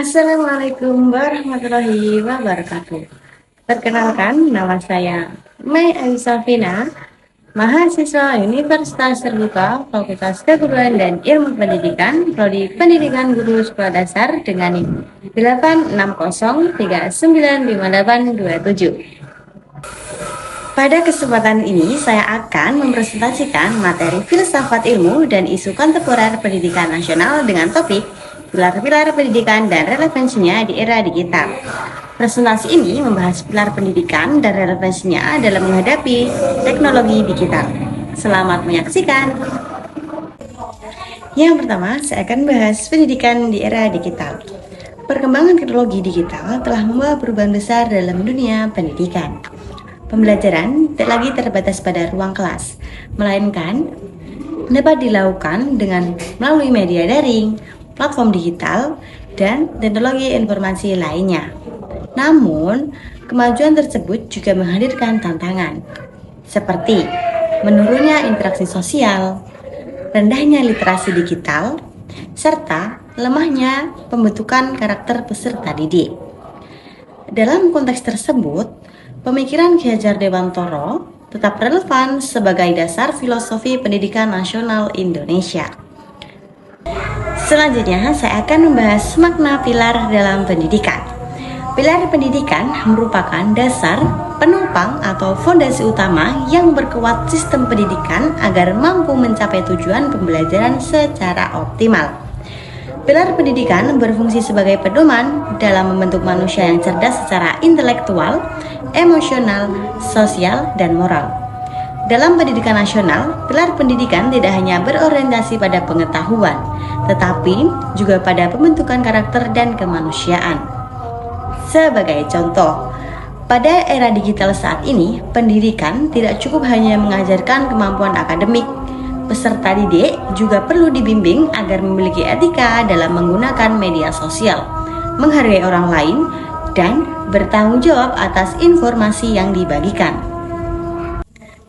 Assalamualaikum warahmatullahi wabarakatuh. Perkenalkan, nama saya Mei Aisafina, mahasiswa Universitas Terbuka Fakultas Keguruan dan Ilmu Pendidikan, Prodi Pendidikan Guru Sekolah Dasar dengan NIM 860395827. Pada kesempatan ini, saya akan mempresentasikan materi filsafat ilmu dan isu kontemporer pendidikan nasional dengan topik pilar-pilar pendidikan dan relevansinya di era digital. Presentasi ini membahas pilar pendidikan dan relevansinya dalam menghadapi teknologi digital. Selamat menyaksikan. Yang pertama, saya akan bahas pendidikan di era digital. Perkembangan teknologi digital telah membawa perubahan besar dalam dunia pendidikan. Pembelajaran tidak lagi terbatas pada ruang kelas, melainkan dapat dilakukan dengan melalui media daring, platform digital, dan teknologi informasi lainnya. Namun, kemajuan tersebut juga menghadirkan tantangan, seperti menurunnya interaksi sosial, rendahnya literasi digital, serta lemahnya pembentukan karakter peserta didik. Dalam konteks tersebut, pemikiran Ki Hajar Dewantara tetap relevan sebagai dasar filosofi pendidikan nasional Indonesia. Selanjutnya, saya akan membahas makna pilar dalam pendidikan. Pilar pendidikan merupakan dasar, penopang atau fondasi utama yang memperkuat sistem pendidikan agar mampu mencapai tujuan pembelajaran secara optimal. Pilar pendidikan berfungsi sebagai pedoman dalam membentuk manusia yang cerdas secara intelektual, emosional, sosial, dan moral. Dalam pendidikan nasional, pilar pendidikan tidak hanya berorientasi pada pengetahuan, tetapi juga pada pembentukan karakter dan kemanusiaan. Sebagai contoh, pada era digital saat ini, pendidikan tidak cukup hanya mengajarkan kemampuan akademik. Peserta didik juga perlu dibimbing agar memiliki etika dalam menggunakan media sosial, menghargai orang lain, dan bertanggung jawab atas informasi yang dibagikan.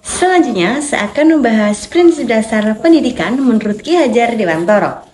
Selanjutnya, saya akan membahas prinsip dasar pendidikan menurut Ki Hajar Dewantara.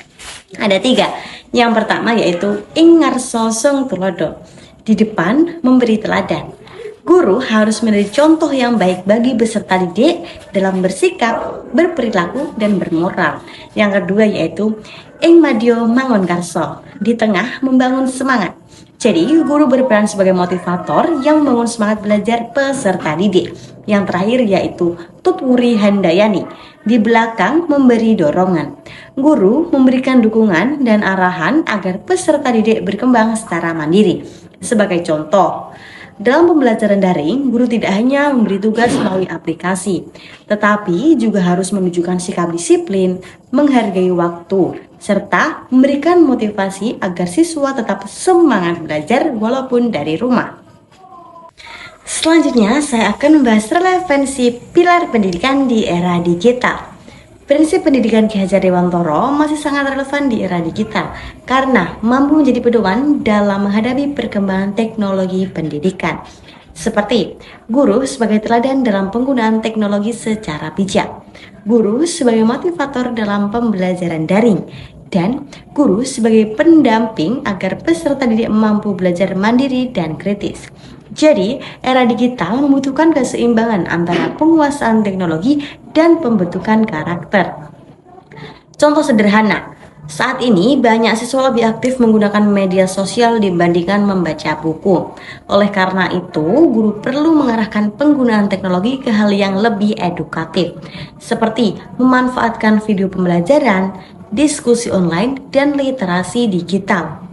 Ada 3. Yang pertama yaitu ing ngarsa sung tulodo. Di depan memberi teladan. Guru harus menjadi contoh yang baik bagi peserta didik dalam bersikap, berperilaku, dan bermoral. Yang kedua yaitu ing madya mangun karsa, di tengah membangun semangat. Jadi guru berperan sebagai motivator yang membangun semangat belajar peserta didik. Yang terakhir yaitu tutwuri handayani, di belakang memberi dorongan. Guru memberikan dukungan dan arahan agar peserta didik berkembang secara mandiri. Sebagai contoh, dalam pembelajaran daring, guru tidak hanya memberi tugas melalui aplikasi, tetapi juga harus menunjukkan sikap disiplin, menghargai waktu, serta memberikan motivasi agar siswa tetap semangat belajar walaupun dari rumah. Selanjutnya, saya akan membahas relevansi pilar pendidikan di era digital. Prinsip pendidikan Ki Hajar Dewantara masih sangat relevan di era digital karena mampu menjadi pedoman dalam menghadapi perkembangan teknologi pendidikan. Seperti guru sebagai teladan dalam penggunaan teknologi secara bijak, guru sebagai motivator dalam pembelajaran daring, dan guru sebagai pendamping agar peserta didik mampu belajar mandiri dan kritis. Jadi, era digital membutuhkan keseimbangan antara penguasaan teknologi dan pembentukan karakter. Contoh sederhana, saat ini banyak siswa lebih aktif menggunakan media sosial dibandingkan membaca buku. Oleh karena itu, guru perlu mengarahkan penggunaan teknologi ke hal yang lebih edukatif, seperti memanfaatkan video pembelajaran, diskusi online, dan literasi digital.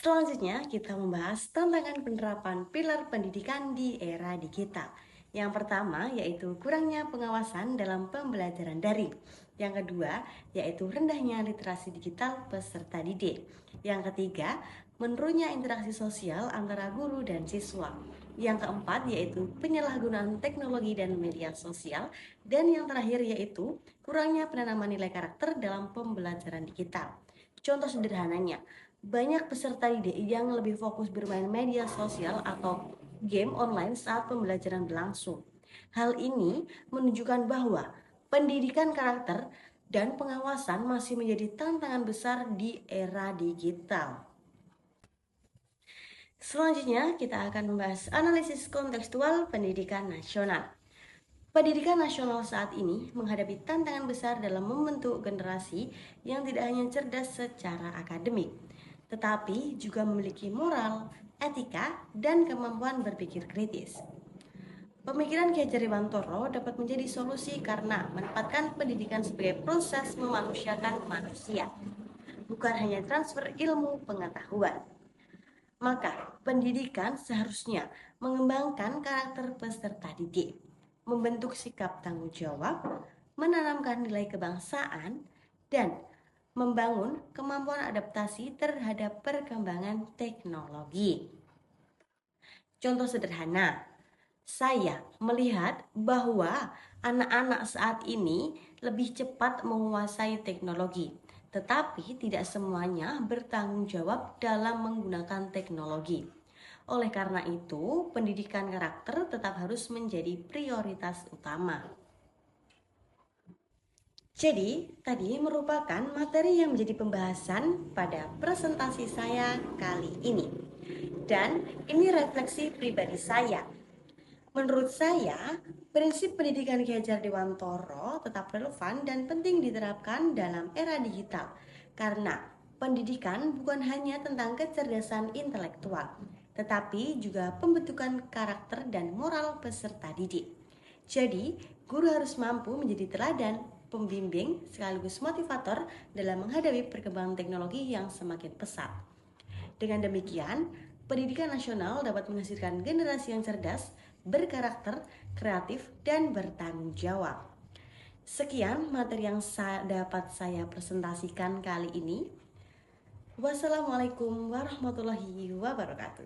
Selanjutnya, kita membahas tantangan penerapan pilar pendidikan di era digital. Yang pertama yaitu kurangnya pengawasan dalam pembelajaran daring. Yang kedua yaitu rendahnya literasi digital peserta didik. Yang ketiga, menurunnya interaksi sosial antara guru dan siswa. Yang keempat yaitu penyalahgunaan teknologi dan media sosial. Dan yang terakhir yaitu kurangnya penanaman nilai karakter dalam pembelajaran digital. Contoh sederhananya, banyak peserta didik yang lebih fokus bermain media sosial atau game online saat pembelajaran berlangsung. Hal ini menunjukkan bahwa pendidikan karakter dan pengawasan masih menjadi tantangan besar di era digital. Selanjutnya, kita akan membahas analisis kontekstual pendidikan nasional. Pendidikan nasional saat ini menghadapi tantangan besar dalam membentuk generasi yang tidak hanya cerdas secara akademik, tetapi juga memiliki moral, etika, dan kemampuan berpikir kritis. Pemikiran Ki Hajar Dewantara dapat menjadi solusi karena menempatkan pendidikan sebagai proses memanusiakan manusia, bukan hanya transfer ilmu pengetahuan. Maka, pendidikan seharusnya mengembangkan karakter peserta didik, membentuk sikap tanggung jawab, menanamkan nilai kebangsaan, dan membangun kemampuan adaptasi terhadap perkembangan teknologi. Contoh sederhana, saya melihat bahwa anak-anak saat ini lebih cepat menguasai teknologi, tetapi tidak semuanya bertanggung jawab dalam menggunakan teknologi. Oleh karena itu, pendidikan karakter tetap harus menjadi prioritas utama. Jadi, tadi merupakan materi yang menjadi pembahasan pada presentasi saya kali ini. Dan ini refleksi pribadi saya. Menurut saya, prinsip pendidikan Ki Hajar Dewantara tetap relevan dan penting diterapkan dalam era digital. Karena pendidikan bukan hanya tentang kecerdasan intelektual, tetapi juga pembentukan karakter dan moral peserta didik. Jadi, guru harus mampu menjadi teladan, pembimbing, sekaligus motivator dalam menghadapi perkembangan teknologi yang semakin pesat. Dengan demikian, pendidikan nasional dapat menghasilkan generasi yang cerdas, berkarakter, kreatif, dan bertanggung jawab. Sekian materi yang dapat saya presentasikan kali ini. Wassalamualaikum warahmatullahi wabarakatuh.